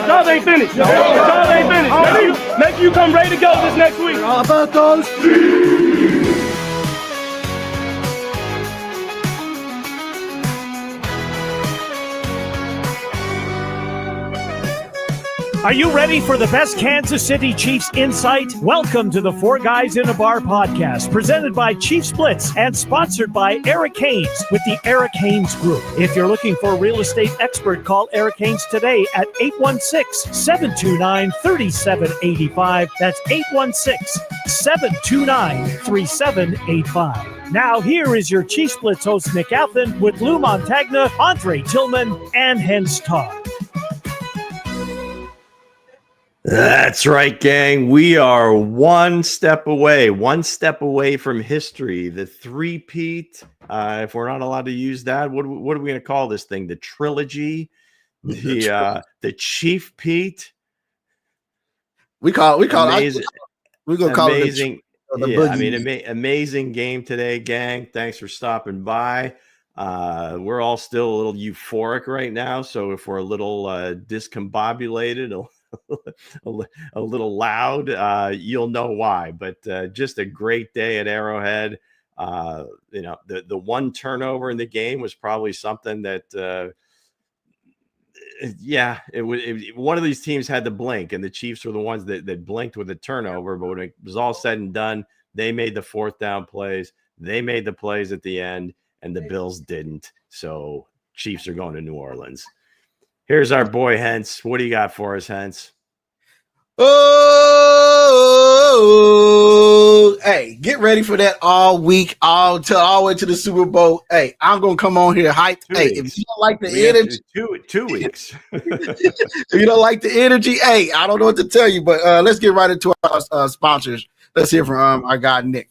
Y'all ain't finished. Y'all ain't finished. Make you come ready to go this next week. How about those? Are you ready for the best Kansas City Chiefs insight? Welcome to the Four Guys in a Bar podcast, presented by Chiefs Blitz and sponsored by Eric Haynes with the Eric Haynes Group. If you're looking for a real estate expert, call Eric Haynes today at 816-729-3785. That's 816-729-3785. Now here is your Chiefs Blitz host, Nick Athan, with Lou Montagna, Andre Tillman, and Hense Todd. That's right, gang. We are one step away from history. The three-peat, if we're not allowed to use that, what are we going to call this thing? The trilogy, the Chief Pete. We're gonna call amazing. it. Amazing game today, gang. Thanks for stopping by. We're all still a little euphoric right now, so if we're a little discombobulated, a little loud, you'll know why. But just a great day at Arrowhead. The one turnover in the game was probably something that one of these teams had to blink, and the Chiefs were the ones that blinked with a turnover. But when it was all said and done, they made the fourth down plays, they made the plays at the end, and the Bills didn't. So Chiefs are going to New Orleans. Here's our boy Hense. What do you got for us, Hense? Oh, hey, get ready for that all week, all the way to the Super Bowl. Hey, I'm gonna come on here hyped. If you don't like the energy, 2 weeks. If you don't like the energy, hey, I don't know what to tell you, but let's get right into our sponsors. Let's hear from our guy Nick.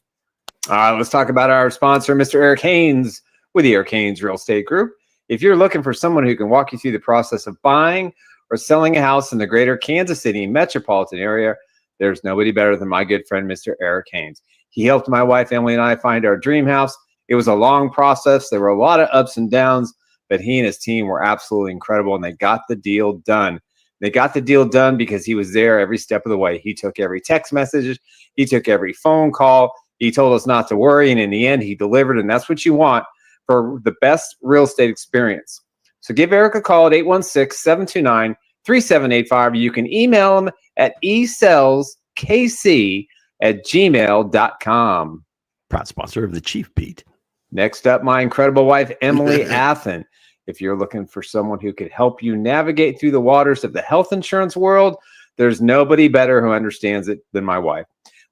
All right, let's talk about our sponsor, Mr. Eric Haynes with the Eric Haynes Real Estate Group. If you're looking for someone who can walk you through the process of buying or selling a house in the greater Kansas City metropolitan area, there's nobody better than my good friend, Mr. Eric Haynes. He helped my wife, Emily, and I find our dream house. It was a long process. There were a lot of ups and downs, but he and his team were absolutely incredible, and they got the deal done. They got the deal done because he was there every step of the way. He took every text message. He took every phone call. He told us not to worry, and in the end, he delivered, and that's what you want for the best real estate experience. So give Eric a call at 816-729-3785. You can email him at esellskc@gmail.com. Proud sponsor of the Chief Pete. Next up, my incredible wife, Emily Athan. If you're looking for someone who could help you navigate through the waters of the health insurance world, there's nobody better who understands it than my wife.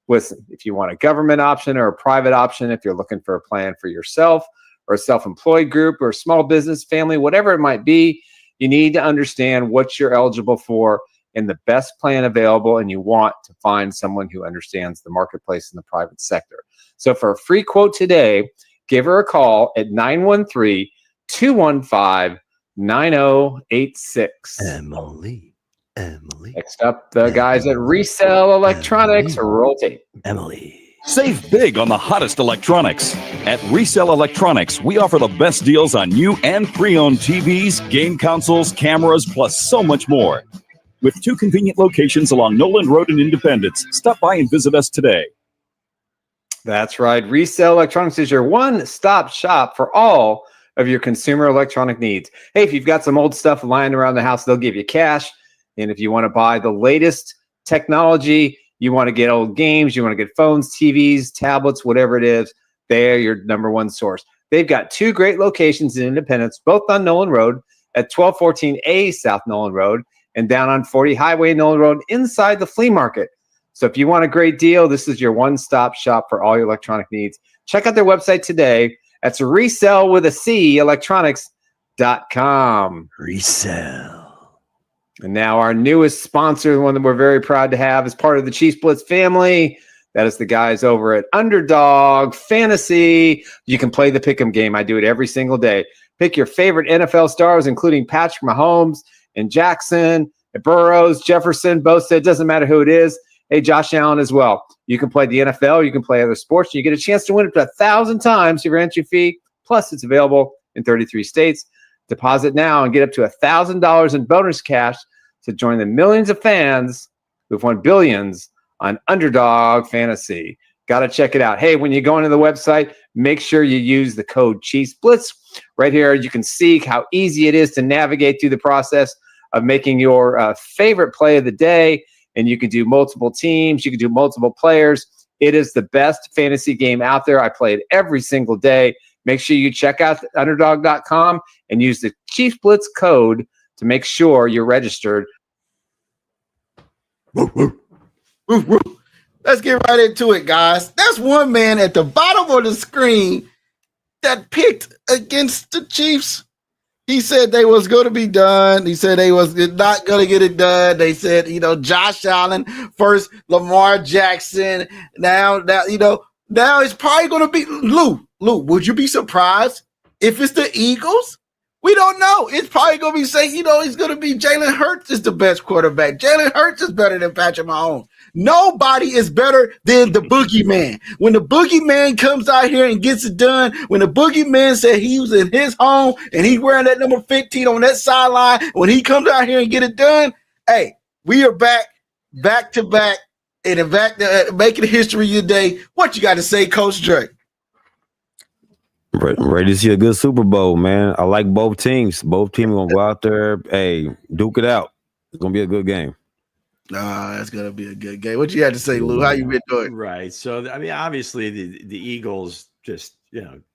Listen, if you want a government option or a private option, if you're looking for a plan for yourself or a self-employed group or a small business, family, whatever it might be, you need to understand what you're eligible for and the best plan available, and you want to find someone who understands the marketplace in the private sector. So for a free quote today, give her a call at 913-215-9086. Emily. Next up, the guys at Resell Electronics. Roll tape. Emily. Save big on the hottest electronics. At Resell Electronics, we offer the best deals on new and pre-owned TVs, game consoles, cameras, plus so much more. With 2 convenient locations along Noland Road in Independence, stop by and visit us today. That's right. Resell Electronics is your one-stop shop for all of your consumer electronic needs. Hey, if you've got some old stuff lying around the house, they'll give you cash. And if you want to buy the latest technology, you want to get old games, you want to get phones, TVs, tablets, whatever it is, they're your number one source. They've got 2 great locations in Independence, both on Noland Road at 1214A South Noland Road and down on 40 Highway Noland Road inside the flea market. So if you want a great deal, this is your one-stop shop for all your electronic needs. Check out their website today. That's resellwithacelectronics.com. Resell. And now our newest sponsor, the one that we're very proud to have as part of the Chiefs Blitz family, that is the guys over at Underdog Fantasy. You can play the pick'em game. I do it every single day. Pick your favorite NFL stars, including Patrick Mahomes and Jackson, and Burrows, Jefferson, Bosa. It doesn't matter who it is. Hey, Josh Allen as well. You can play the NFL. You can play other sports. You get a chance to win up to 1,000 times your entry fee. Plus, it's available in 33 states. Deposit now and get up to $1,000 in bonus cash to join the millions of fans who've won billions on Underdog Fantasy. Got to check it out. Hey, when you go into the website, make sure you use the code Chiefs Blitz. Right here, you can see how easy it is to navigate through the process of making your favorite play of the day. And you can do multiple teams. You can do multiple players. It is the best fantasy game out there. I play it every single day. Make sure you check out underdog.com and use the Chiefs Blitz code to make sure you're registered. Let's get right into it, guys. That's one man at the bottom of the screen that picked against the Chiefs. He said they was going to be done. He said they was not going to get it done. They said, Josh Allen first, Lamar Jackson. Now it's probably going to be Lou. Would you be surprised if it's the Eagles? We don't know. It's probably going to be saying, it's going to be Jalen Hurts is the best quarterback. Jalen Hurts is better than Patrick Mahomes. Nobody is better than the boogeyman. When the boogeyman comes out here and gets it done, when the boogeyman said he was in his home and he's wearing that number 15 on that sideline, when he comes out here and get it done, hey, we are back to back, and in fact, making history today. What you got to say, Coach Dre? Ready to see a good Super Bowl, man. I like both teams. Both teams going to go out there, hey, duke it out. It's going to be a good game. That's going to be a good game. What you had to say, Lou? How you been doing? Right. So, obviously the Eagles just,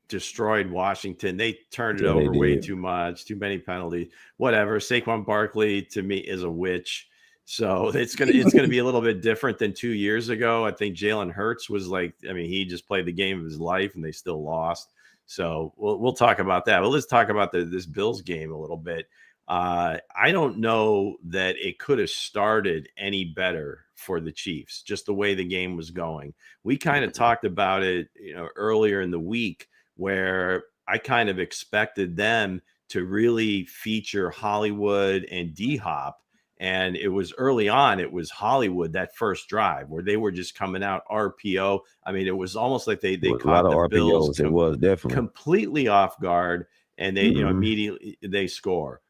destroyed Washington. They turned it over way too much, too many penalties, whatever. Saquon Barkley, to me, is a witch. So it's gonna be a little bit different than 2 years ago. I think Jalen Hurts was he just played the game of his life and they still lost. So we'll talk about that. But let's talk about this Bills game a little bit. I don't know that it could have started any better for the Chiefs, just the way the game was going. We kind of talked about it, earlier in the week, where I kind of expected them to really feature Hollywood and D-Hop. And it was early on, it was Hollywood, that first drive where they were just coming out RPO. It was almost like they caught the Bills. It was definitely completely off guard, and they immediately they score.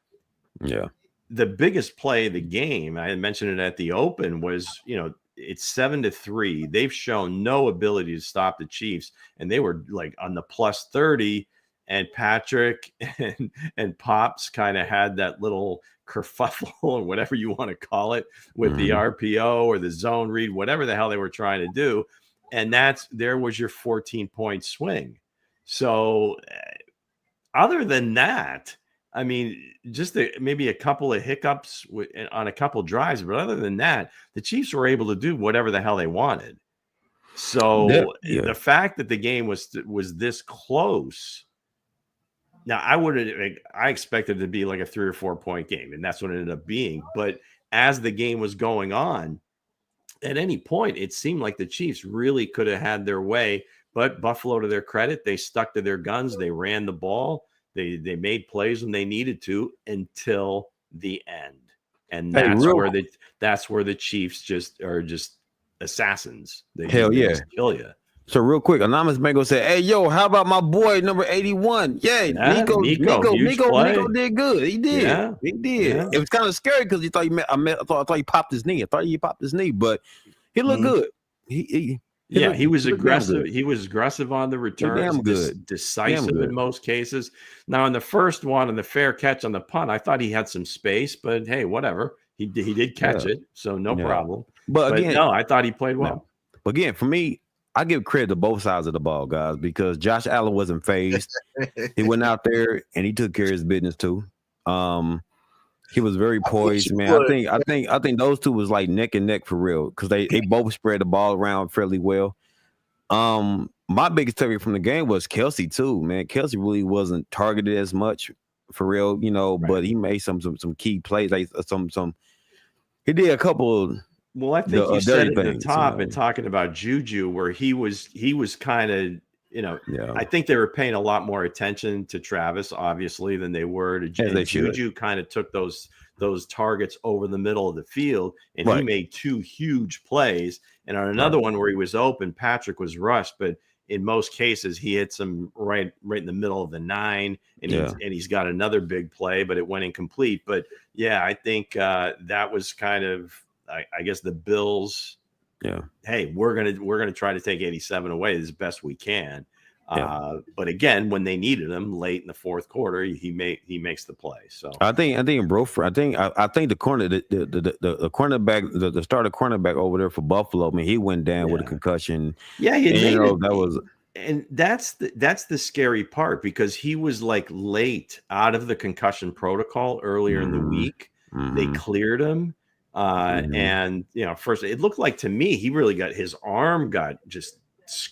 Yeah. The biggest play of the game, I had mentioned it at the open, was, it's 7-3. They've shown no ability to stop the Chiefs, and they were on the plus 30, and Patrick and Pops kind of had that little kerfuffle or whatever you want to call it with the RPO or the zone read, whatever the hell they were trying to do. And there was your 14-point swing. So other than that, just maybe a couple of hiccups on a couple drives, but other than that, the Chiefs were able to do whatever the hell they wanted. So the fact that the game was this close, now I expected it to be like a 3 or 4 point game, and that's what it ended up being. But as the game was going on, at any point, it seemed like the Chiefs really could have had their way. But Buffalo, to their credit, they stuck to their guns. They ran the ball. They made plays when they needed to until the end, and that's where the Chiefs just are just assassins. They just kill you. So real quick, Anonymous Mango said, "Hey, yo, how about my boy number 81? Yeah, Nico did good. He did. He did. Yeah. It was kind of scary because he thought I thought he popped his knee. I thought he popped his knee, but he looked good. He was aggressive. He was aggressive on the returns, decisive in most cases. Now, in the first one, on the fair catch on the punt, I thought he had some space, but hey, whatever. He did catch it, so no problem. But again, no, I thought he played well. But again, for me, I give credit to both sides of the ball, guys, because Josh Allen wasn't phased. He went out there and he took care of his business too. He was very poised, man. I think those two was like neck and neck for real because they both spread the ball around fairly well. My biggest takeaway from the game was Kelsey too, man. Kelsey really wasn't targeted as much for real, but he made some key plays, like some. He did a couple. Well, I think you said at the top and talking about Juju, where he was kind of, I think they were paying a lot more attention to Travis, obviously, than they were to Juju. Juju kind of took those targets over the middle of the field, and he made 2 huge plays. And on another one where he was open, Patrick was rushed, but in most cases, he hits him right in the middle of the 9, and he's got another big play, but it went incomplete. But yeah, I think that was kind of, I guess, the Bills. Yeah. Hey, we're gonna try to take 87 away as best we can. But again, when they needed him late in the fourth quarter, he makes the play. So I think the cornerback, the starter cornerback over there for Buffalo, I mean, he went down with a concussion. Yeah, and that's the scary part, because he was like late out of the concussion protocol earlier in the week. They cleared him. And first it looked like to me he really got his arm got just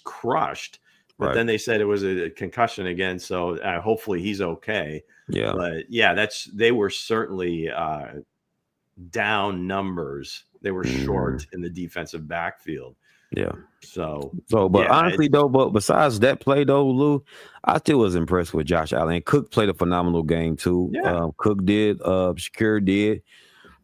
crushed. But then they said it was a concussion again, so hopefully he's okay. Yeah, but yeah, they were certainly down numbers. They were short in the defensive backfield. Yeah. But honestly though, but besides that play though, Lou, I still was impressed with Josh Allen. Cook played a phenomenal game too. Yeah. Cook did. Shakir did.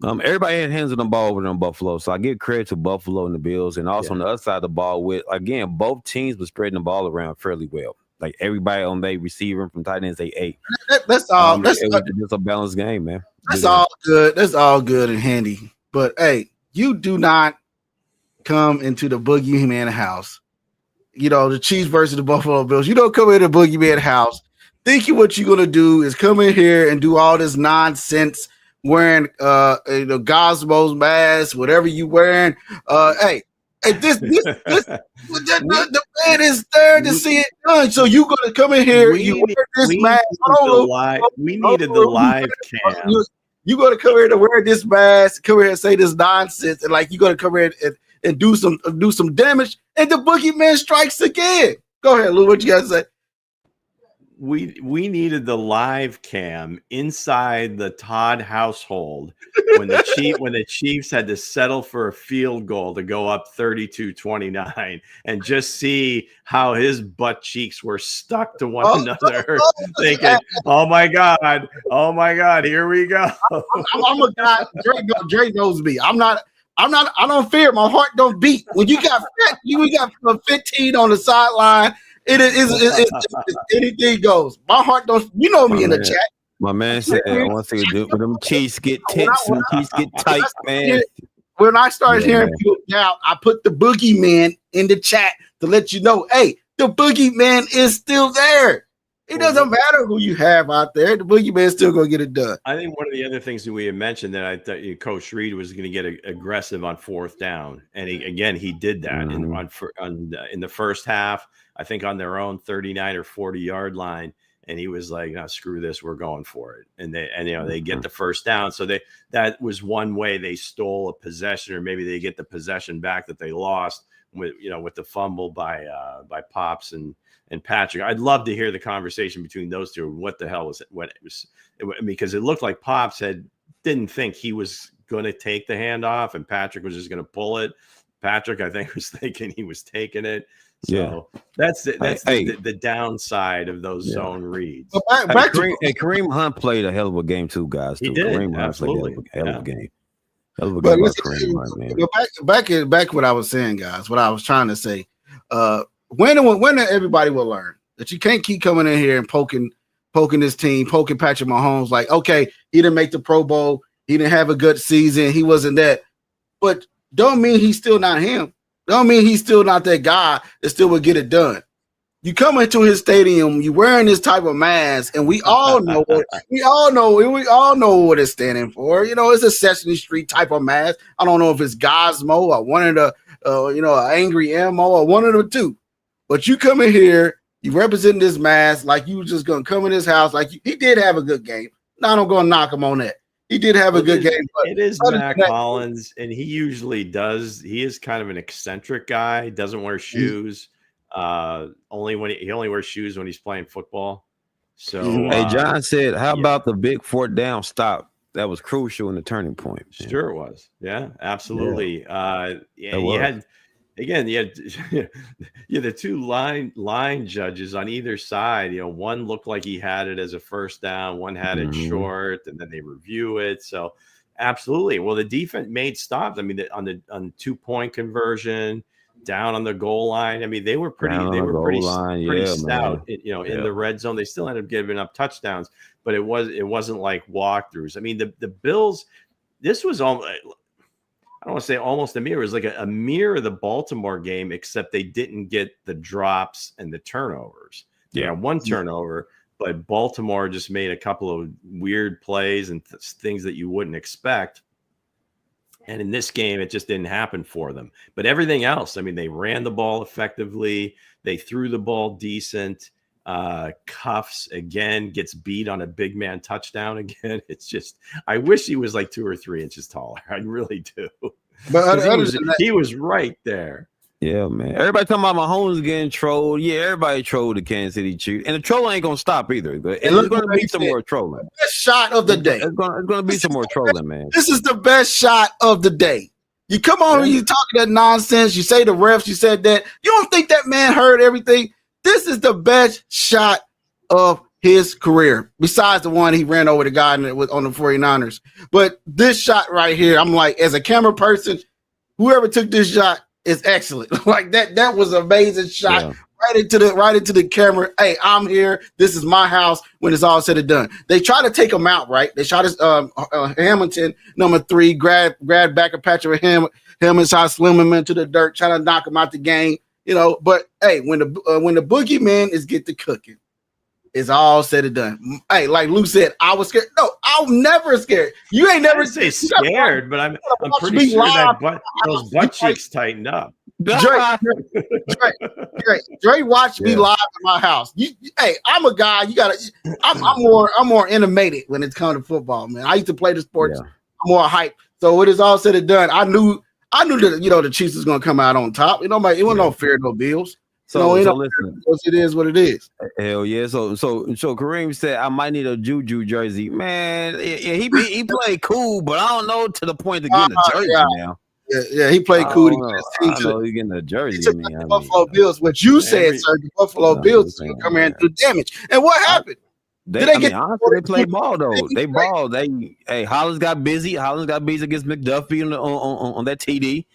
Everybody had hands on the ball over there in Buffalo, so I give credit to Buffalo and the Bills, and also on the other side of the ball with, again, both teams were spreading the ball around fairly well. Like everybody on their receiver from tight ends, they ate. That's all. It was just a balanced game, man. That's all good. That's all good and handy. But hey, you do not come into the boogeyman house. The Chiefs versus the Buffalo Bills. You don't come into the boogeyman house thinking what you're gonna do is come in here and do all this nonsense. Wearing Gosmo's mask, whatever you wearing. The man is there to see it done. So you gonna come in here? You wear this mask. We needed the live cam. You gonna come here to wear this mask? Come here and say this nonsense, and like you gonna come here and do some damage, and the boogeyman strikes again. Go ahead, Lou. What you got to say? We needed the live cam inside the Todd household when the Chiefs had to settle for a field goal to go up 32-29, and just see how his butt cheeks were stuck to one another, thinking, "Oh my God, here we go." I'm a guy. Dre knows me. I don't fear. My heart don't beat. When you got 15 on the sideline. It is anything goes. My heart don't. You know me in the chat. My man said, "I want to do with them cheeks get tense and cheeks get tight, man." When I started hearing people doubt, I put the boogeyman in the chat to let you know, hey, the boogeyman is still there. It doesn't matter who you have out there. The boogeyman's still gonna get it done. I think one of the other things that we had mentioned that I thought Coach Reed was going to get aggressive on fourth down, and he did that in the first half. I think on their own 39 or 40-yard line, and he was like, "No, screw this, we're going for it." And they get the first down. So that was one way they stole a possession, or maybe they get the possession back that they lost with the fumble by Pops and Patrick. I'd love to hear the conversation between those two. What the hell was it? Because it looked like Pops didn't think he was going to take the handoff, and Patrick was just going to pull it. Patrick, I think, was thinking he was taking it. So that's the downside of those zone reads. Kareem Hunt played a hell of a game too, guys. He did. Kareem Hunt Absolutely. played a hell of a game. Hell of a But game listen, by Kareem Hunt, man. back what I was saying, guys. What I was trying to say. When everybody will learn that you can't keep coming in here and poking this team, poking Patrick Mahomes. Like, okay, he didn't make the Pro Bowl. He didn't have a good season. He wasn't that. But don't mean he's still not him. Don't mean he's still not that guy that still would get it done. You come into his stadium, you wearing this type of mask, and we all know what it's standing for. It's a Sesame Street type of mask. I don't know if it's Gosmo or one of the Angry Ammo or one of the two. But you come in here, you represent this mask like you just gonna come in his house. Like he did have a good game. Now I'm gonna knock him on that. He did have a good game. It is Mac Hollins, and he usually does. He is kind of an eccentric guy. He doesn't wear shoes. He only wears shoes when he's playing football. So, hey, John said, "How about the big fourth down stop? That was crucial in the turning point." Man. Sure, it was. Yeah, absolutely. You had the two line judges on either side. One looked like he had it as a first down, one had it short, and then they review it. So absolutely. Well, the defense made stops. I mean, on 2-point conversion, down on the goal line. I mean, they were pretty stout, in the red zone. They still ended up giving up touchdowns, but it wasn't like walkthroughs. I mean, the Bills, this was almost, I don't want to say almost a mirror. It was like a mirror of the Baltimore game, except they didn't get the drops and the turnovers. Yeah, one turnover, but Baltimore just made a couple of weird plays and things that you wouldn't expect. And in this game, it just didn't happen for them. But everything else, I mean, they ran the ball effectively. They threw the ball decent. Cuffs, again, gets beat on a big man touchdown again. It's just, I wish he was like 2 or 3 inches taller. I really do. But he was right there. Yeah, man. Everybody talking about Mahomes getting trolled. Yeah, everybody trolled the Kansas City Chiefs. And the trolling ain't going to stop either. But it's going to be some more trolling. Best shot of the day. It's going to be some more trolling, man. This is the best shot of the day. You come on and you talking that nonsense. You say the refs, you said that. You don't think that man heard everything? This is the best shot of his career, besides the one he ran over the guy on the 49ers. But this shot right here, I'm like, as a camera person, whoever took this shot is excellent. Like that was an amazing shot. Yeah. Right into the camera. Hey, I'm here. This is my house when it's all said and done. They try to take him out, right? They shot his Hamilton, number 3, grab back a patch of him and try to slim him into the dirt, trying to knock him out the game. But hey, when the boogeyman is get to cooking, it's all said and done. Hey, like Lou said, I was scared. No, I'm never scared. You ain't never say scared, but I'm pretty sure that those butt cheeks tightened up. Dre watched me live at my house. Hey, I'm a guy. I'm more animated when it's come to football, man. I used to play the sports. Yeah. I'm more hype. So when it's all said and done, I knew that the Chiefs was going to come out on top. It wasn't no fear, no Bills. So listen, it is what it is. Hell yeah. So Kareem said I might need a Juju jersey. Man, yeah, he played cool, but I don't know to the point of getting a jersey now. Yeah, he played cool. I know he's getting a jersey. He took the Buffalo Bills. What you said, sir, the Buffalo Bills is going to come here and do damage. And what happened? Honestly, they played ball though. They balled. Hollins got busy. Against McDuffie on that TD.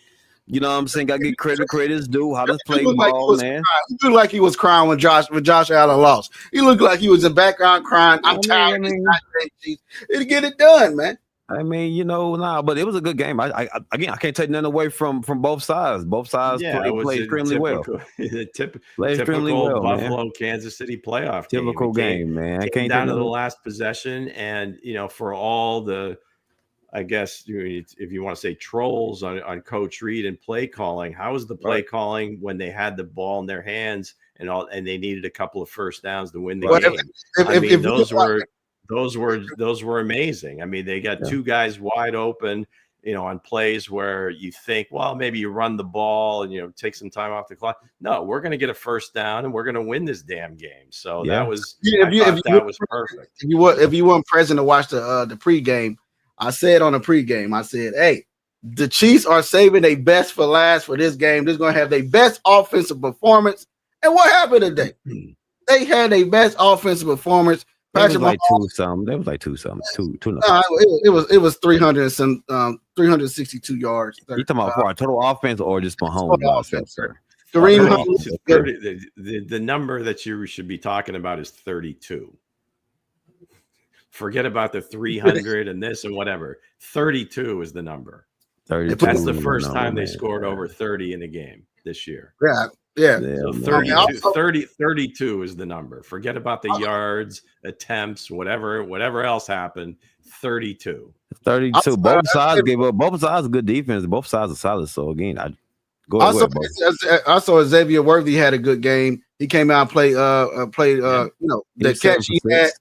You know what I'm saying? Got to get credit's due. Hollins played ball, man. He looked like he was crying when Josh Allen lost. He looked like he was in the background crying. I'm tired. It'll get it done, man. I mean, but it was a good game. I can't take nothing away from both sides. Both sides played extremely well. Typical Buffalo, Kansas City playoff game. Typical game, man. Came down to the last possession, and for all the, I guess if you want to say trolls on Coach Reed and play calling, how was the play calling when they had the ball in their hands and they needed a couple of first downs to win the game? Those were amazing. I mean, they got 2 guys wide open, on plays where you think, well, maybe you run the ball and take some time off the clock. No, we're going to get a first down and we're going to win this damn game. So that was was perfect. If you weren't present to watch the pregame, I said on the pregame, I said, hey, the Chiefs are saving their best for last for this game. They're going to have their best offensive performance. And what happened today? They had their best offensive performance. It was like 2 something. It was 300 and some 362 yards. You talking about for our total offense or just Mahomes offense, sir? The number that you should be talking about is 32. Forget about the 300 and this and whatever. 32 is the number. 32. That's the first time they scored over 30 in a game this year. Yeah. So 32 is the number. Forget about the yards, attempts, whatever else happened. 32. Both sides gave up. Both sides good defense. Both sides are solid. So again, I saw Xavier Worthy had a good game. He came out and played the catch he had.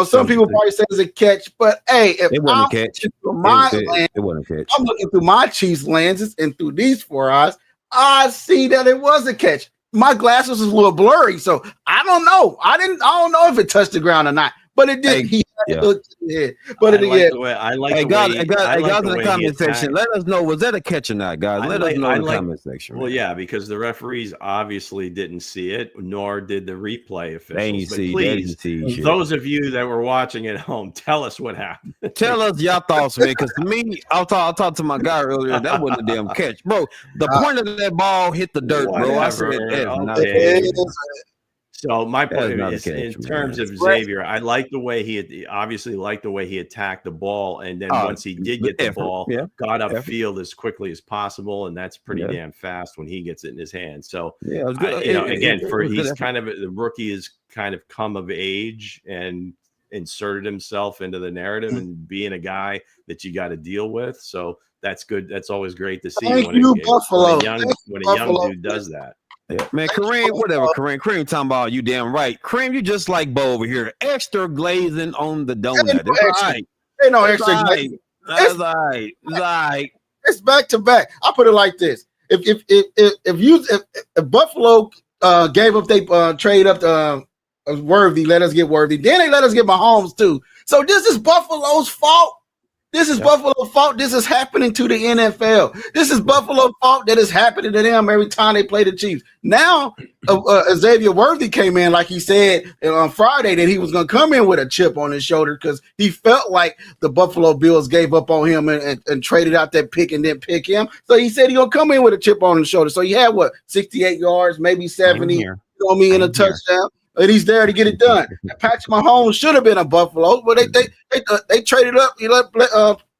Some people probably say it's a catch, but hey, if it wasn't a catch. It wasn't a catch. I'm looking through my Chiefs lenses and through these 4 eyes. I see that it was a catch. My glasses was a little blurry, so I don't know. I don't know if it touched the ground or not. but it did. He looked to the head. But I like the guys in the comment section. Let us know, was that a catch or not, guys? Let us know in the comment section. Well, yeah, because the referees obviously didn't see it, nor did the replay officials. Please, those of you that were watching at home, tell us what happened. Tell us your thoughts, man. Because to me, I talked to my guy earlier. That wasn't a damn catch, bro. The point of that ball hit the dirt, bro. I said, So my point is, in terms of Xavier, I like the way he attacked the ball, and then once he did get the ball, got upfield as quickly as possible, and that's pretty damn fast when he gets it in his hand. So it was good. The rookie has kind of come of age and inserted himself into the narrative and being a guy that you got to deal with. So that's good. That's always great to see when a young dude does that. Yeah. Man, Kareem, whatever, Kareem talking about you damn right. Kareem, you just like Bo over here. Extra glazing on the donut. It's all right. Ain't no extra glazing. That's all right. It's all right. It's back to back. I'll put it like this. If Buffalo gave up, they trade up Worthy, let us get Worthy. Then they let us get Mahomes too. So this is Buffalo's fault. This is Buffalo's fault. This is happening to the NFL. This is Buffalo's fault that is happening to them every time they play the Chiefs. Now, Xavier Worthy came in, like he said on Friday, that he was going to come in with a chip on his shoulder because he felt like the Buffalo Bills gave up on him and traded out that pick and didn't pick him. So he said he's going to come in with a chip on his shoulder. So he had, 68 yards, maybe 70, in a touchdown. And he's there to get it done. Patrick Mahomes should have been a Buffalo, but they traded up. He let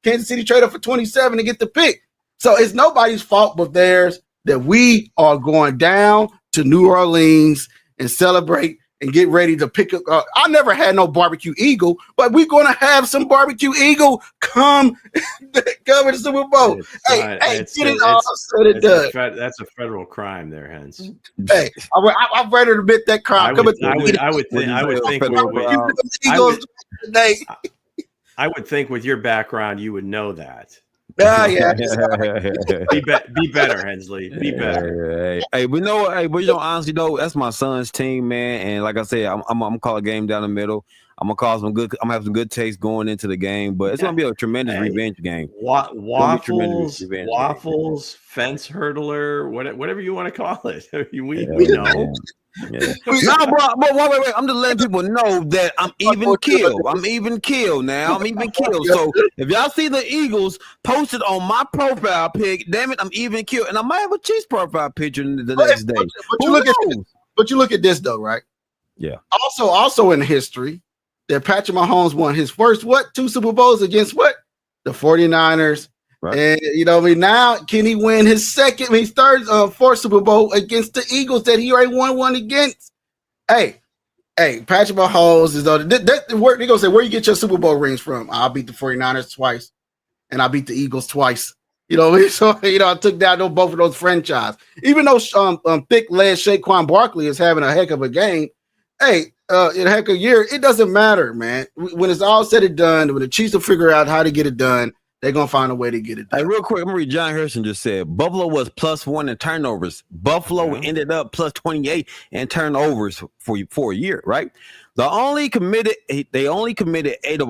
Kansas City trade up for 27 to get the pick. So it's nobody's fault but theirs that we are going down to New Orleans and celebrate and get ready to pick up. I never had no barbecue eagle, but we're going to have some barbecue eagle come cover the Super Bowl. That's a federal crime there, Hense. Hey, I'm ready to admit that crime. I would think with your background, you would know that. Yeah. Be better, Hensley. Be better. Hey, we know. Hey, but honestly though, that's my son's team, man. And like I said, I'm gonna call a game down the middle. I'm gonna call some good. I'm gonna have some good taste going into the game, but it's gonna be a tremendous revenge game. Waffles, fence hurdler, whatever you want to call it. We know. Yeah. No, but wait. I'm just letting people know that I'm even killed. Now. So if y'all see the Eagles posted on my profile pic, damn it, I'm even killed. And I might have a Chiefs profile picture the next day. But you look at this though, right? Yeah. Also in history, that Patrick Mahomes won his first 2 Super Bowls against the 49ers. Right. And now can he win his fourth Super Bowl against the Eagles that he already won one against? Hey, Patrick Mahomes is they're gonna say, where you get your Super Bowl rings from? I beat the 49ers twice, and I beat the Eagles twice. So I took down both of those franchises. Even though thick-legged Saquon Barkley is having a heck of a game, in a heck of a year, it doesn't matter, man. When it's all said and done, when the Chiefs will figure out how to get it done, they're going to find a way to get it done. Hey, real quick, I'm going to read John Harrison just said, Buffalo was +1 in turnovers. Buffalo ended up +28 in turnovers for a year, right? They only committed 8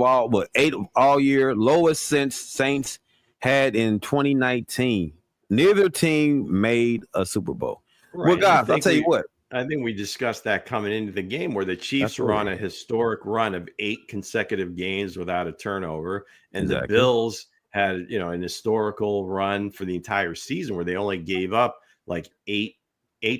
all year, lowest since Saints had in 2019. Neither team made a Super Bowl. Right. Well, guys, I'll tell you what. I think we discussed that coming into the game where the Chiefs were on a historic run of 8 consecutive games without a turnover, and the Bills had an historical run for the entire season where they only gave up like eight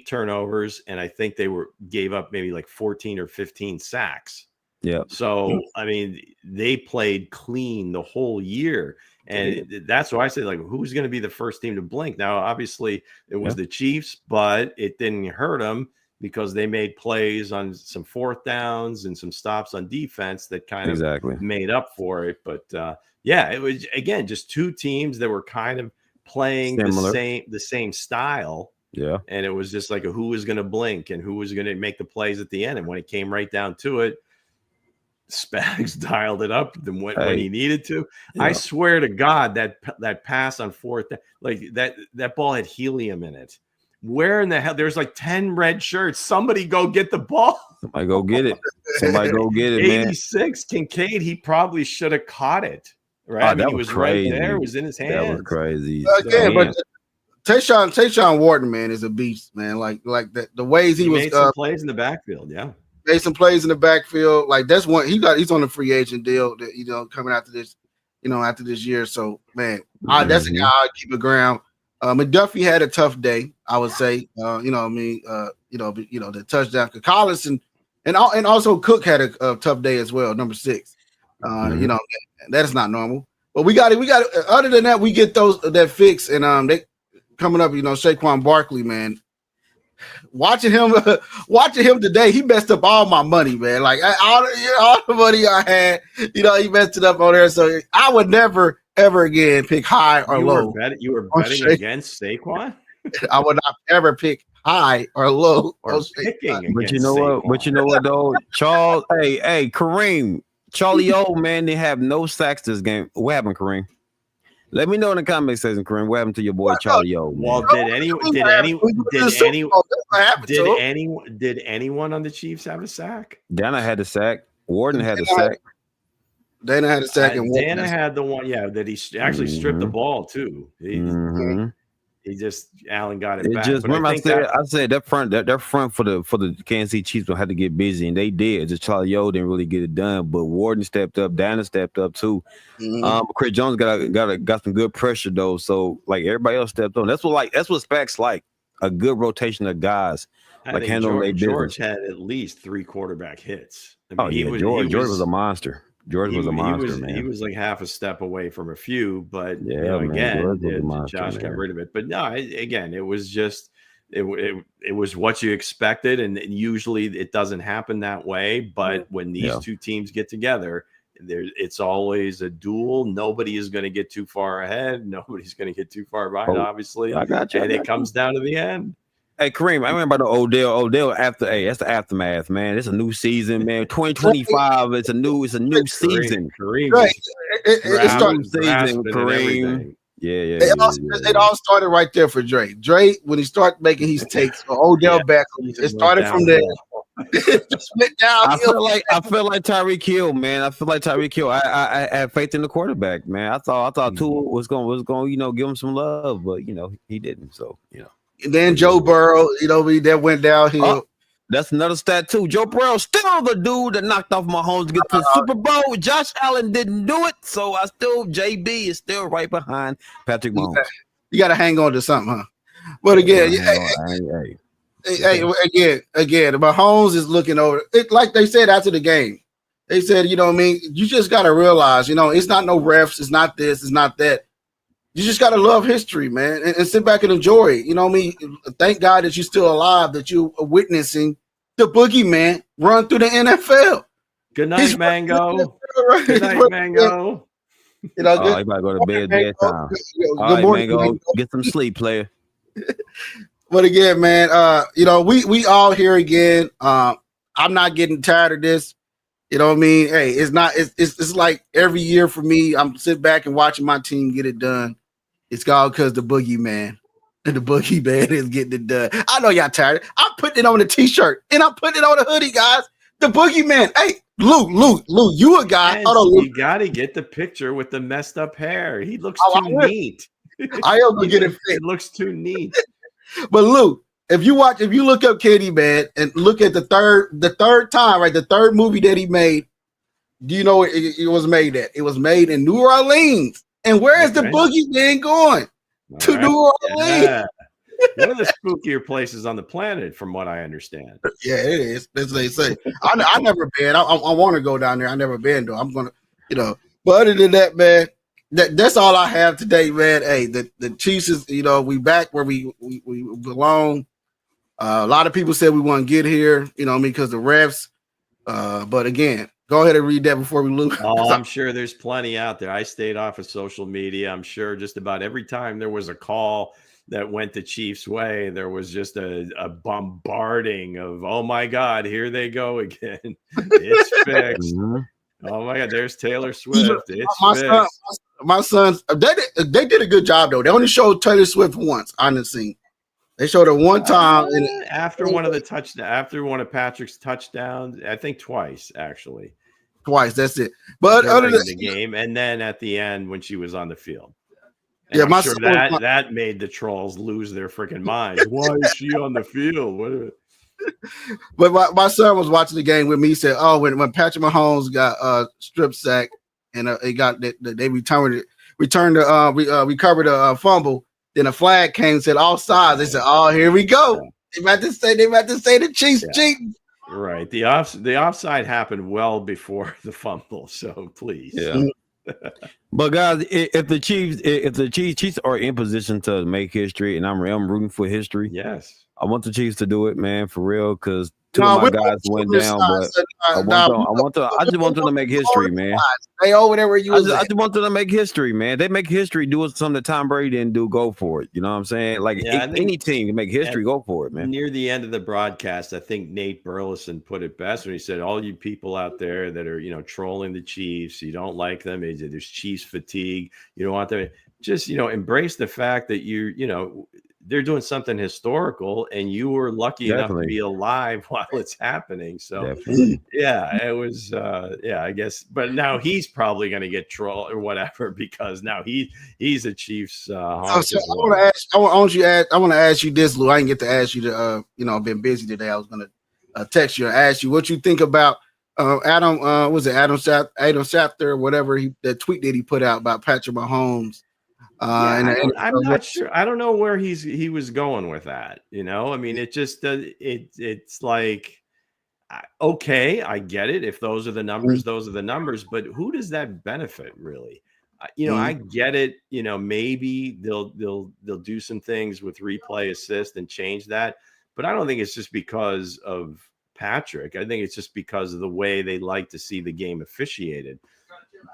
turnovers, and I think they gave up maybe like 14 or 15 sacks. Yeah. So I mean, they played clean the whole year, and that's why I say, like, who's going to be the first team to blink? Now, obviously, it was the Chiefs, but it didn't hurt them because they made plays on some fourth downs and some stops on defense that kind of made up for it. But it was, again, just 2 teams that were kind of playing the same style. Yeah. And it was just like who was going to blink and who was going to make the plays at the end. And when it came right down to it, Spags dialed it up when he needed to. Yeah. I swear to God that pass on fourth, like that ball had helium in it. where in the hell? There's like 10 red shirts. Somebody go get the ball. Somebody go get it. Somebody go get it, man. 86, Kincaid, he probably should have caught it. Right? Oh, that he was was crazy. right there. It was in his hands. That was crazy. Again, but Tayshaun Wharton, man, is a beast, man. Like the ways he was made some plays in the backfield, yeah. Made some plays in the backfield. Like that's one he's on a free agent deal that coming after this, after this year. So man, that's a guy I'd keep it ground. McDuffie had a tough day, I would say. The touchdown. Collins and also Cook had a tough day as well, number 6. That is not normal. But we got it. Other than that, we get that fix, and they coming up. Saquon Barkley, man. Watching him today, he messed up all my money, man. Like all the money I had, he messed it up on there. So I would never ever again pick high or low. You were betting against Saquon? I would not ever pick high or low. Or picking. But you know what? But you know what though, Charles? Hey, Kareem, Charlie O, man, they have no sacks this game. What happened, Kareem? Let me know in the comment section, Kareem. What happened to your boy Charlie O? Man? Well, did anyone on the Chiefs have a sack? Dana had a sack. Warden had a sack. Dana had a sack. And Dana had the one, that he actually stripped the ball too. He just Allen got it back. Remember I said that front for the Kansas City Chiefs will have to get busy, and they did. Just Charlie O didn't really get it done, but Warden stepped up, Dana stepped up too. Chris Jones got some good pressure though, so like everybody else stepped on. That's what Spags like, a good rotation of guys handling their business. George had at least 3 quarterback hits. George was a monster. George was a monster, man. He was like half a step away from a few, but again, Josh got rid of it. But no, again, it was just it was what you expected, and usually it doesn't happen that way. But when these two teams get together, it's always a duel. Nobody is going to get too far ahead. Nobody's going to get too far behind. Obviously, I got you. And it comes down to the end. Hey, Kareem, I remember the Odell that's the aftermath, man. It's a new season, man. 2025, it's a new season. Kareem. Right. It started season, Kareem. Yeah. It all started right there for Dre. Dre, when he started making his takes for Odell Beckham, it started from there. It just went down. I feel like Tyreek Hill, man. I feel like Tyreek Hill. I have faith in the quarterback, man. I thought Tua was going, give him some love, but he didn't. So And then Joe Burrow, that went downhill. That's another stat too. Joe Burrow still the dude that knocked off Mahomes to get to the Super Bowl. Josh Allen didn't do it, so JB is still right behind Patrick Mahomes. You got to hang on to something, huh? But again, again, Mahomes is looking over it, like they said after the game. They said, you just got to realize, it's not no refs, it's not this, it's not that. You just got to love history, man, and sit back and enjoy it. Thank God that you're still alive, that you're witnessing the boogeyman run through the NFL. Good night, Mango. Good night, Mango. You might go to bed bedtime. All right, Mango, get some sleep, player. But again, man, we all here again. I'm not getting tired of this. You know what I mean? Hey, it's like every year for me, I'm sitting back and watching my team get it done. It's all because the boogeyman. And the boogeyman is getting it done. I know y'all tired. I'm putting it on a t-shirt and I'm putting it on a hoodie, guys. The boogeyman. Hey, Lou, you a guy. Hold on, you got to get the picture with the messed up hair. He looks too neat. I am gonna get it fixed. It looks too neat. But Lou, if you look up Candyman and look at the third time, right? The third movie that he made, do you know what it was made at? It was made in New Orleans. And where is the boogeyman going? To New Orleans. Yeah. One of the spookier places on the planet, from what I understand. Yeah, it is. That's what they say. I never been. I want to go down there. I never been though. I'm gonna, But other than that, man, that's all I have today, man. Hey, the Chiefs is, we back where we belong. A lot of people said we want to get here, because the refs. But again, go ahead and read that before we lose. Oh, I'm sure there's plenty out there. I stayed off of social media. I'm sure just about every time there was a call that went the Chiefs' way, there was just a bombarding of, oh my God, here they go again. It's fixed. Oh my God, there's Taylor Swift. It's my sons, they did a good job though. They only showed Taylor Swift once on the scene. They showed it one time after one of Patrick's touchdowns. I think twice, actually. Twice. That's it. But other than the game, and then at the end when she was on the field. And I'm sure that made the trolls lose their freaking minds. Why is she on the field? But my son was watching the game with me. He said, "Oh, when Patrick Mahomes got strip sack and they recovered a fumble, then a flag came and said all sides. They said, "Oh, here we go. They about to say the Chiefs cheating." Right. The offside happened well before the fumble. So please. Yeah. But guys, if the Chiefs are in position to make history, and I'm rooting for history. Yes. I want the Chiefs to do it, man, for real, because two of my guys went down, but I just want them to make history, man. They over there where you I just want them to make history, man. They make history doing something that Tom Brady didn't do. Go for it. You know what I'm saying? Like any team can make history. Go for it, man. Near the end of the broadcast, I think Nate Burleson put it best when he said, "All you people out there that are trolling the Chiefs, you don't like them. There's Chiefs fatigue. You don't want them. Just embrace the fact that they're doing something historical, and you were lucky enough to be alive while it's happening." So, it was, I guess. But now he's probably going to get trolled or whatever because now he's a Chiefs. I want to ask you this, Lou. I didn't get to ask you to. I've been busy today. I was going to text you and ask you what you think about Adam. Was it Adam Schefter or whatever? The tweet that he put out about Patrick Mahomes. I'm not sure. I don't know where he was going with that. I mean, it just it's like, okay, I get it. If those are the numbers, those are the numbers. But who does that benefit really? I get it. Maybe they'll do some things with replay assist and change that. But I don't think it's just because of Patrick. I think it's just because of the way they like to see the game officiated.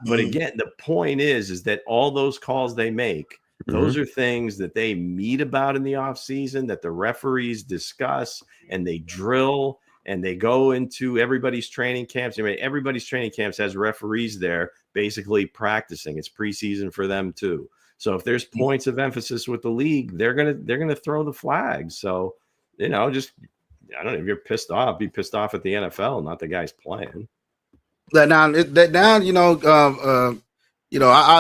But again, the point is that all those calls they make, those are things that they meet about in the offseason, that the referees discuss and they drill and they go into everybody's training camps. I mean, everybody's training camps has referees there basically practicing. It's preseason for them too. So if there's points of emphasis with the league, they're gonna throw the flag. So just I don't know, if you're pissed off, be pissed off at the NFL, not the guys playing. I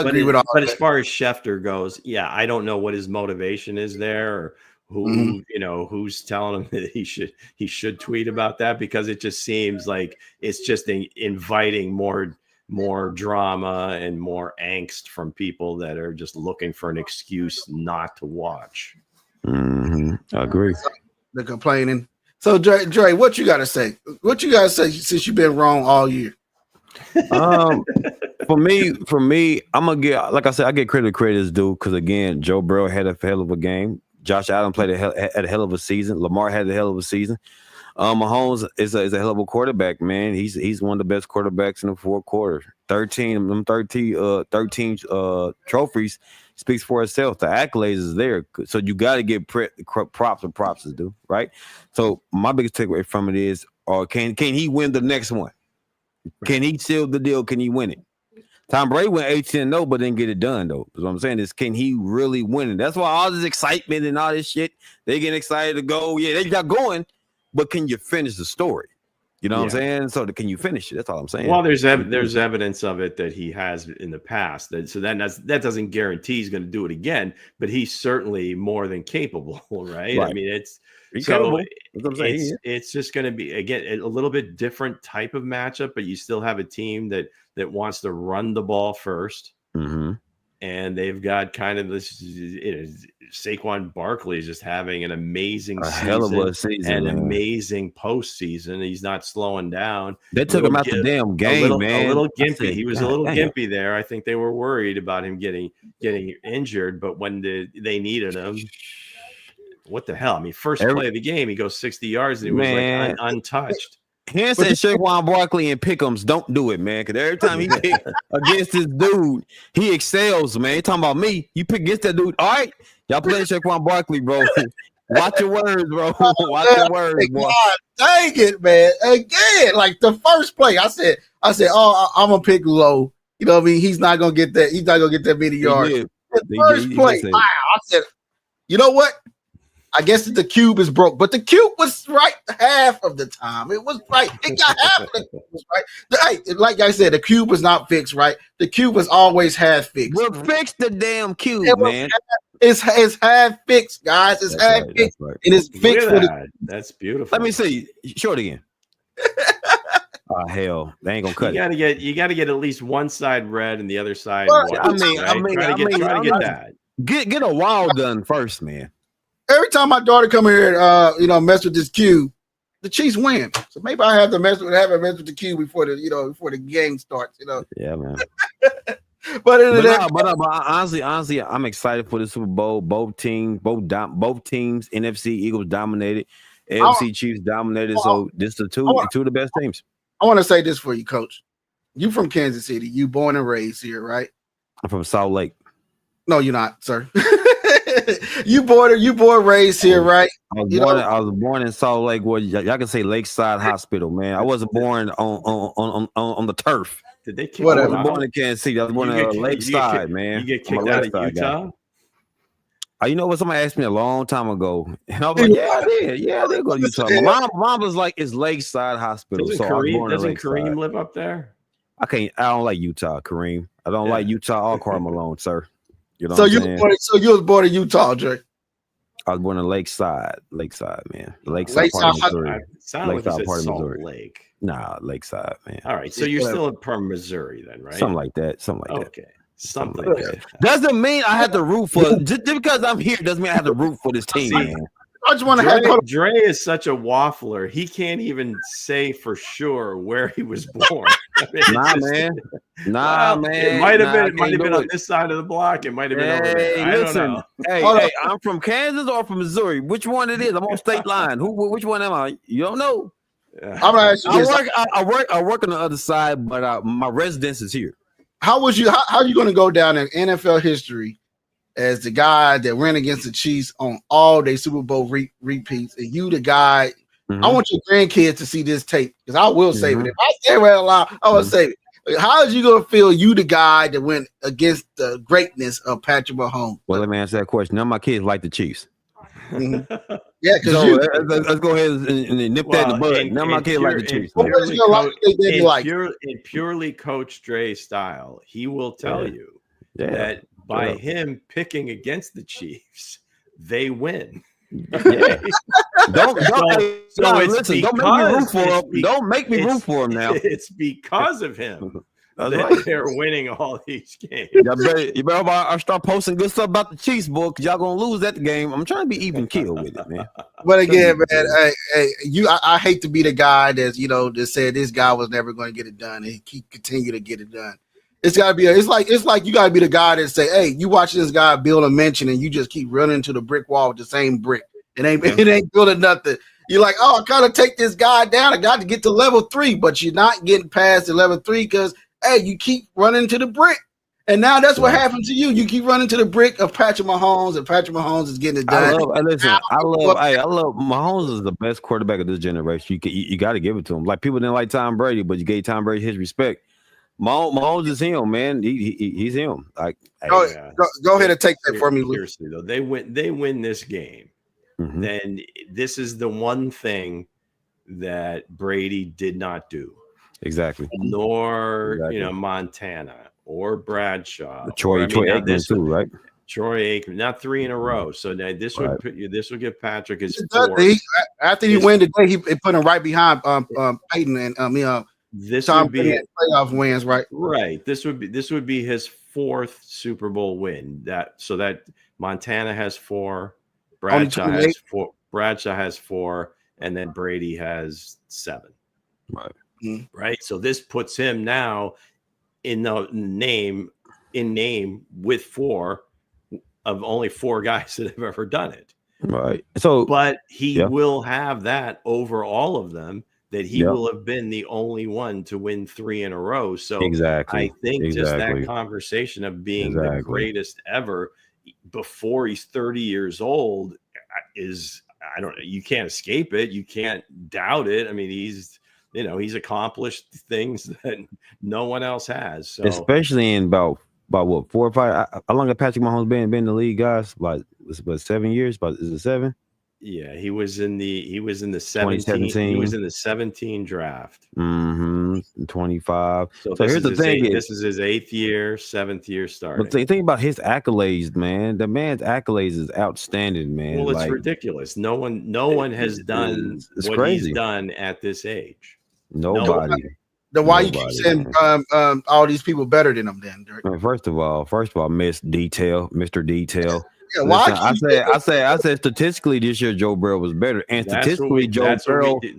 agree with all. But as far as Schefter goes, I don't know what his motivation is there, or who who's telling him that he should tweet about that, because it just seems like it's just inviting more drama and more angst from people that are just looking for an excuse not to watch. I agree. They're complaining. So Dre, what you got to say? What you got to say since you've been wrong all year? For me, I'm gonna get, like I said, I get credit is due, because again, Joe Burrow had a hell of a game. Josh Allen had a hell of a season. Lamar had a hell of a season. Mahomes is a hell of a quarterback, man. He's one of the best quarterbacks in the fourth quarter. 13 trophies speaks for itself. The accolades is there, so you got to give props and props is due, right? So my biggest takeaway from it is, can he win the next one? Can he seal the deal? Can he win it? Tom Brady went 18-0, but didn't get it done, though. What I'm saying is, can he really win it? That's why all this excitement and all this shit, they get excited to go. Yeah, they got going, but can you finish the story? You know what I'm saying? So can you finish it? That's all I'm saying. Well, there's evidence of it that he has in the past. So that doesn't guarantee he's going to do it again, but he's certainly more than capable, right? I mean, it's just going to be, again, a little bit different type of matchup, but you still have a team that wants to run the ball first. And they've got kind of this, Saquon Barkley is just having an amazing hell of a season, an amazing postseason. He's not slowing down. They took him out the damn game, man. A little gimpy. He was a little gimpy there. I think they were worried about him getting injured, but when they needed him, what the hell? I mean, first play of the game, he goes 60 yards and he was like untouched. Hense and Saquon Barkley and Pick'ems don't do it, man. Because every time he pick against this dude, he excels, man. You talking about me? You pick against that dude. All right, y'all playing Saquon Barkley, bro. Watch your words, bro. Watch your words, boy. God, dang it, man. Again, like the first play, I said, oh, I'm gonna pick low. You know what I mean? He's not gonna get that. He's not gonna get that many yards. The first play, wow. I said, you know what? I guess the cube is broke, but the cube was right half of the time. It was right. It got half of the cube was right. Hey, like I said, the cube was not fixed right. The cube was always half fixed. Well, fix the damn cube, man. It's half fixed, guys. It's half fixed, and it's fixed for the. That's beautiful. Let me see. Show it again. Oh hell, they ain't gonna cut it. You got to get at least one side red and the other side Well, white. I mean, try to get that. Get a wall done first, man. Every time my daughter come here, mess with this cube, the Chiefs win. So maybe I have to mess with the cube before the game starts. Yeah, man. but honestly, I'm excited for the Super Bowl. Both teams, NFC Eagles dominated, AFC Chiefs dominated. So this is two of the best teams. I want to say this for you, Coach. You from Kansas City. You born and raised here, right? I'm from Salt Lake. No, you're not, sir. you born raised here, right? I was born in Salt Lake. Well, y'all can say Lakeside Hospital, man. I wasn't born on the turf. Did they kick I was born in Kansas City. I was born in Lakeside, man. You get kicked out of Utah? You know what? Somebody asked me a long time ago, and I was like, "Yeah, I did. Yeah, I did go to Utah." My mom was like, "It's Lakeside Hospital." Doesn't Kareem live up there? I don't like Utah, Kareem. I don't like Utah or Karl Malone, sir. You know. So you was born in Utah, Jay. I was born in Lakeside, man. Lakeside part of Missouri. Lakeside part of Missouri. Lake. Nah, Lakeside, man. All right, so you're still from Missouri, then, right? Something like that. Okay. Something like that. Doesn't mean I have to root for just because I'm here doesn't mean I have to root for this team, man. I just want to Dre is such a waffler. He can't even say for sure where he was born. I mean, man. It might have been on this side of the block. It might have been over there. I don't know. Hey, I'm from Kansas or from Missouri. Which one it is? I'm on state line. Which one am I? You don't know. I'm gonna ask you this. I work on the other side, but my residence is here. How are you going to go down in NFL history as the guy that ran against the Chiefs on all their Super Bowl repeats, and you the guy? I want your grandkids to see this tape because I will save it. If I stay around long, I will save it. How is you going to feel you the guy that went against the greatness of Patrick Mahomes? Well, let me answer that question. None of my kids like the Chiefs. Yeah, because let's go ahead and nip that in the bud. None of my kids like the Chiefs. In purely Coach Dre style, he will tell you that by him picking against the Chiefs, they win. Don't make me root for him now. It's because of him that they're winning all these games. You better start posting good stuff about the Chiefs, boy, because y'all gonna lose that game. I'm trying to be even killed with it, man. But again, man, I hate to be the guy that's that said this guy was never going to get it done, and he continue to get it done. It's gotta be. It's like you gotta be the guy that say, "Hey, you watch this guy build a mansion, and you just keep running into the brick wall with the same brick. It ain't building nothing." You're like, "Oh, I gotta take this guy down. I got to get to level 3," but you're not getting past the level 3 because you keep running to the brick. And now that's what happened to you. You keep running to the brick of Patrick Mahomes, and Patrick Mahomes is getting it done. I love Mahomes is the best quarterback of this generation. You got to give it to him. Like people didn't like Tom Brady, but you gave Tom Brady his respect. Mahomes is him, man. He's him. Like, go ahead and take that for me, Lou. Seriously though, they win this game. Then this is the one thing that Brady did not do. Exactly. Nor Montana or Bradshaw. Troy Aikman too, right? Troy Aikman, not 3 in a row. So this would give Patrick his after he win today, he put him right behind Peyton and this Tom would be playoff wins, right? Right. This would be his 4th Super Bowl win. That Montana has 4, Bradshaw has 4, and then Brady has 7. Right. Right. So this puts him now in the name with 4 of only 4 guys that have ever done it. Right. So, but he will have that over all of them. That he will have been the only one to win 3 in a row. So I think just that conversation of being the greatest ever before he's 30 years old is, I don't know, you can't escape it. You can't doubt it. I mean, he's accomplished things that no one else has. So especially in about what, 4 or 5, how long have Patrick Mahomes been in the league, guys? Like, 7 years? Is it 7? Yeah, he was in the 17. 2017. He was in the 17 draft. 25. So here's the thing: this is his 8th year, 7th year starting. But think about his accolades, man. The man's accolades is outstanding, man. Well, it's ridiculous. No one has done what crazy. he's done at this age. Nobody. Then why you keep saying all these people better than him? Then first of all, Mr. Detail. Yeah, why? Listen, I said statistically this year Joe Burrow was better, and statistically Joe Burrow beat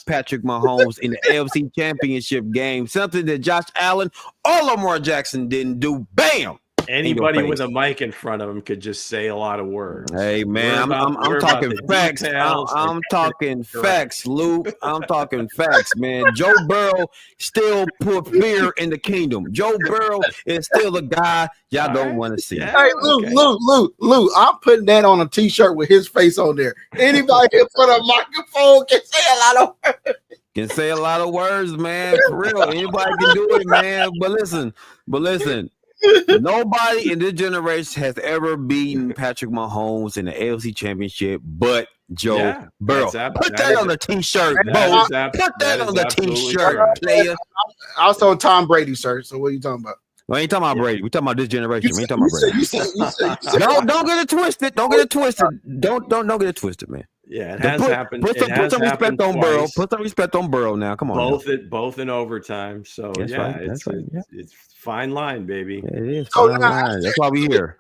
Patrick Mahomes in the AFC Championship game. Something that Josh Allen or Lamar Jackson didn't do. Bam. Anybody with a mic in front of him could just say a lot of words. Hey man, I'm talking facts. I'm talking facts, Lou. I'm talking facts, man. Joe Burrow still put fear in the kingdom. Joe Burrow is still a guy y'all don't want to see. Yeah, hey, Lou, I'm putting that on a t-shirt with his face on there. Anybody in front of a microphone can say a lot of words. Can say a lot of words, man. For real. Anybody can do it, man. But listen. Nobody in this generation has ever beaten Patrick Mahomes in the AFC Championship but Joe Burrow. Put that on the t-shirt, Bo. Put that on the t-shirt, player. Also Tom Brady, sir. So what are you talking about? We ain't talking about Brady. We talking about this generation. We ain't talking about Brady. Don't get it twisted. Don't get it twisted. Don't get it twisted, man. Yeah, it has happened. Put some respect on Burrow. Put some respect on Burrow now. Come on. Both in overtime. So it's fine line, baby. Yeah, it is fine line. That's why we here.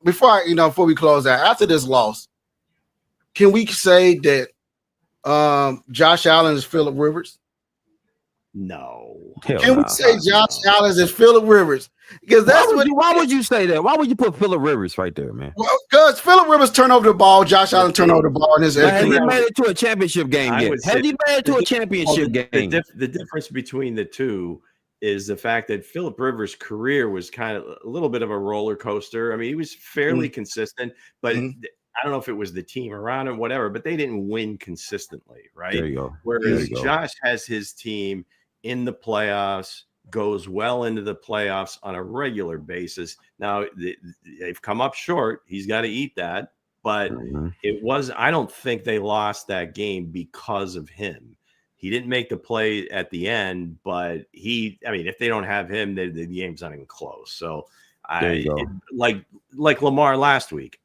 Before we close out, after this loss, can we say that Josh Allen is Phillip Rivers? No. Can we say Josh Allen is Phillip Rivers? Because why would you say that? Why would you put Phillip Rivers right there, man? Well, because Phillip Rivers turned over the ball, Josh Allen turned over the ball in his. Has he made it to a championship game yet? Has he made it to a championship game? The difference between the two is the fact that Phillip Rivers' career was kind of a little bit of a roller coaster. I mean, he was fairly consistent, but I don't know if it was the team around him, whatever, but they didn't win consistently, right? There you go. Whereas Josh has his team in the playoffs, goes well into the playoffs on a regular basis. Now they've come up short. He's got to eat that, but I don't think they lost that game because of him. He didn't make the play at the end, but if they don't have him, the game's not even close. So like Lamar last week,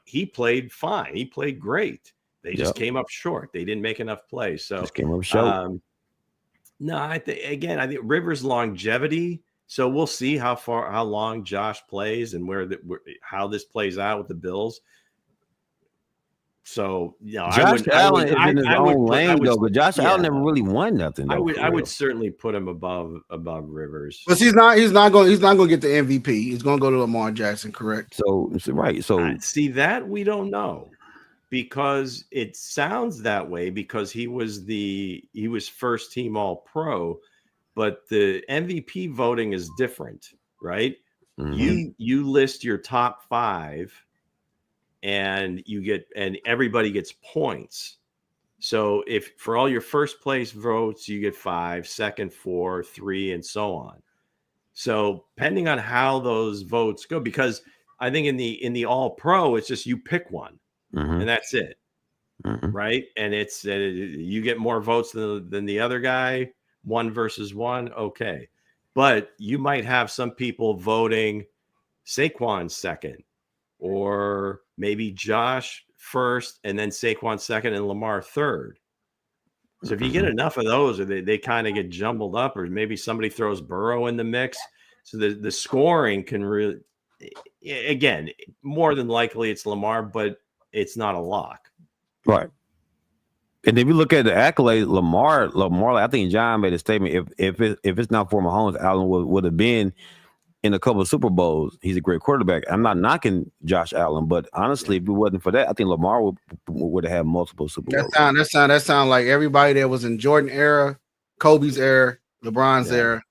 he played fine. He played great. They just came up short. They didn't make enough plays. So just came up short. No, I think Rivers' longevity. So we'll see how long Josh plays and how this plays out with the Bills. So Josh Allen is in his own lane though, but Josh Allen never really won nothing. I would certainly put him above Rivers. But he's not going to get the MVP. He's going to go to Lamar Jackson, correct? So see that we don't know. Because it sounds that way because he was first team all pro, but the MVP voting is different, right? You list your top 5 and everybody gets points. So if for all your first place votes, you get 5, second 4, 3, and so on. So depending on how those votes go, because I think in the all pro, it's just you pick one. And that's it, right? And it's you get more votes than the other guy, 1 versus 1, okay. But you might have some people voting Saquon second, or maybe Josh first, and then Saquon second, and Lamar third. So if you get enough of those, or they kind of get jumbled up, or maybe somebody throws Burrow in the mix, so the scoring can really, again, more than likely it's Lamar, but it's not a lock. Right. And if you look at the accolade, Lamar, I think John made a statement. If it's not for Mahomes, Allen would have been in a couple of Super Bowls. He's a great quarterback. I'm not knocking Josh Allen, but honestly, if it wasn't for that, I think Lamar would have had multiple Super Bowls. That sound like everybody that was in Jordan era, Kobe's era, LeBron's era,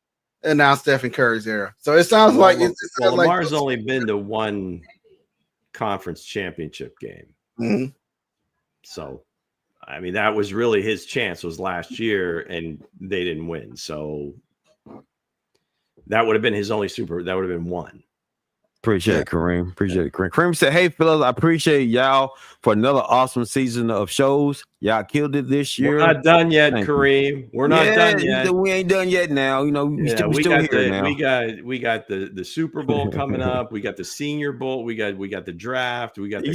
and now Stephen Curry's era. So it sounds like Lamar's only been to one conference championship game. So that was really his chance, was last year, and they didn't win. So that would have been his only that would have been one. Appreciate it, Kareem. Appreciate it, Kareem. Kareem said, "Hey, fellas, I appreciate y'all for another awesome season of shows. Y'all killed it this year. We're not done yet, Thank Kareem. We're not done yet. We ain't done yet. Now, you know, we still here now. We got the Super Bowl coming up. We got the Senior Bowl. We got the draft. We got the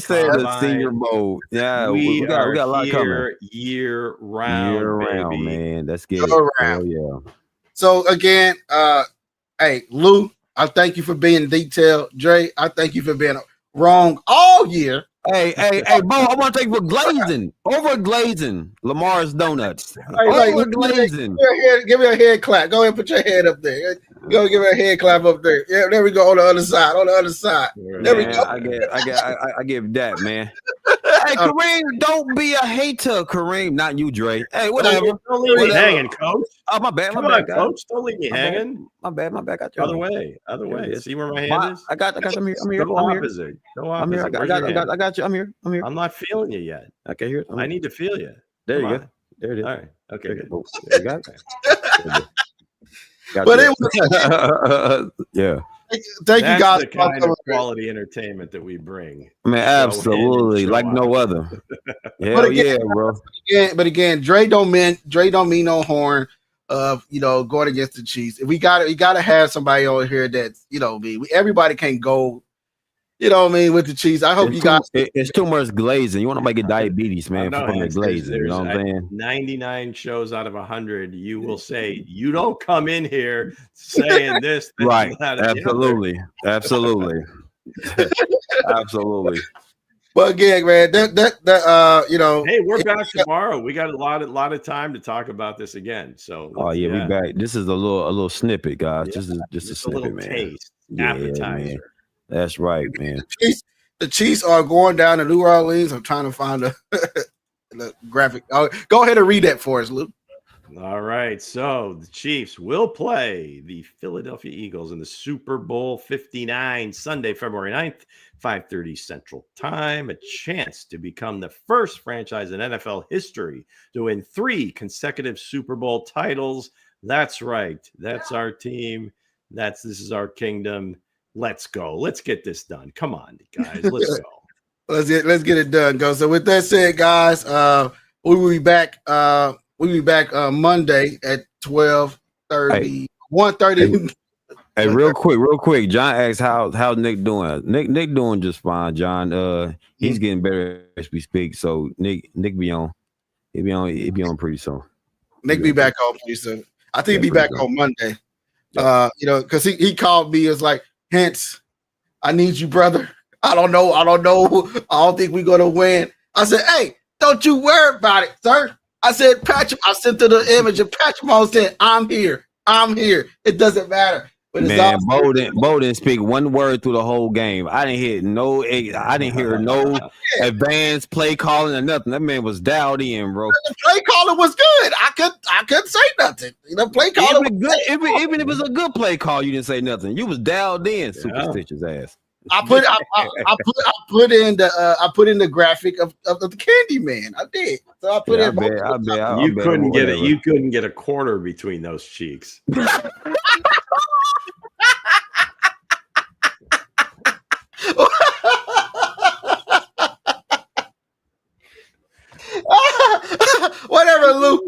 Senior Bowl. Yeah, we got a lot coming. Year round, baby. Man. That's good. Yeah. So again, hey, Lou, I thank you for being detailed. Dre, I thank you for being wrong all year. Hey, Bo, I want to thank you for glazing Lamar's Donuts. Glazing. Give me a head clap. Go ahead and put your head up there. Go give me a head clap up there. Yeah, there we go. On the other side. There we go. I give that, man. Hey, Kareem, don't be a hater, Kareem. Not you, Dre. Hey, whatever. Don't leave me hanging, coach. Oh, my bad. Come on, coach. Don't leave me hanging. My bad. Got you. Other way. See where my hand is? I got. I'm here. Go opposite. I'm here. I got you. I'm here. I'm not feeling you yet. Okay, here. I need to feel you. There you go. There it is. All right. Okay. There you got it. But it was yeah. Thank you guys the kind of quality entertainment that we bring. Man, absolutely, like no other. Hell yeah, bro. But again, Dre don't mean no harm of going against the Chiefs. We got to have somebody over here that's everybody can't go. You know what I mean, with the Chiefs. I hope it's too much glazing. You want to make it diabetes, man, from the glazing. You know what I'm saying? 99 shows out of 100, you will say, you don't come in here saying this. Right. Absolutely. Absolutely. But again, man, hey, we're back tomorrow. We got a lot of time to talk about this again. So we back. This is a little snippet, guys. This is just a snippet, little man. Taste, appetizer. Man. That's right, man. The Chiefs are going down to New Orleans. I'm trying to find the graphic. Go ahead and read that for us, Luke. All right. So the Chiefs will play the Philadelphia Eagles in the Super Bowl 59 Sunday, February 9th, 5:30 Central Time. A chance to become the first franchise in NFL history to win 3 consecutive Super Bowl titles. That's right. That's our team. This is our kingdom. Let's go. Let's get this done. Come on, guys. Let's go. Let's get it done. Go. So with that said, guys, we will be back. We'll be back Monday at 12:30, 1:30. Hey, real quick. John asks how's Nick doing. Nick doing just fine, John. He's getting better as we speak. So Nick be on. He'll be on pretty soon. Nick be back on pretty soon. I think he'll be back on Monday. Because he called me. It's like, Hense, I need you, brother. I don't know. I don't think we're gonna win. I said, hey, don't you worry about it, sir. I said, Patrick. I sent to the image of Patrick Mahomes saying, I'm here. It doesn't matter. But man, Bo didn't speak one word through the whole game. I didn't hear no advanced play calling or nothing. That man was dialed in, bro. The play calling was good. I couldn't say nothing. The play calling was good. Even if it was a good play call, you didn't say nothing. You was dialed in, superstitious ass. I put in the graphic of the Candy Man. I did. So I put in. You couldn't get it. You couldn't get a quarter between those cheeks. Whatever, Luke.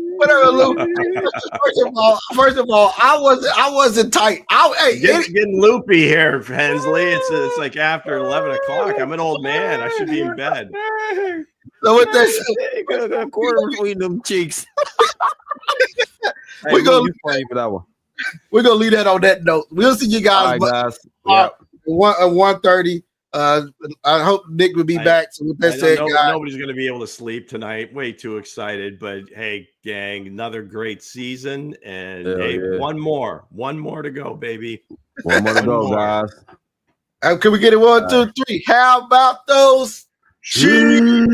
First of all, I wasn't tight. Getting loopy here, Hensley. It's like after 11 o'clock. I'm an old man. I should be in bed. So with this, got a quarter between them cheeks. We're gonna for that one. We're gonna leave that on that note. We'll see you guys. All right, guys. 1:30. I hope Nick will be back. So with that said, guys, nobody's going to be able to sleep tonight. Way too excited. But hey, gang, another great season. And one more to go, baby. One more to go, guys. Can we get it? 1, 2, 3. How about those Chiefs?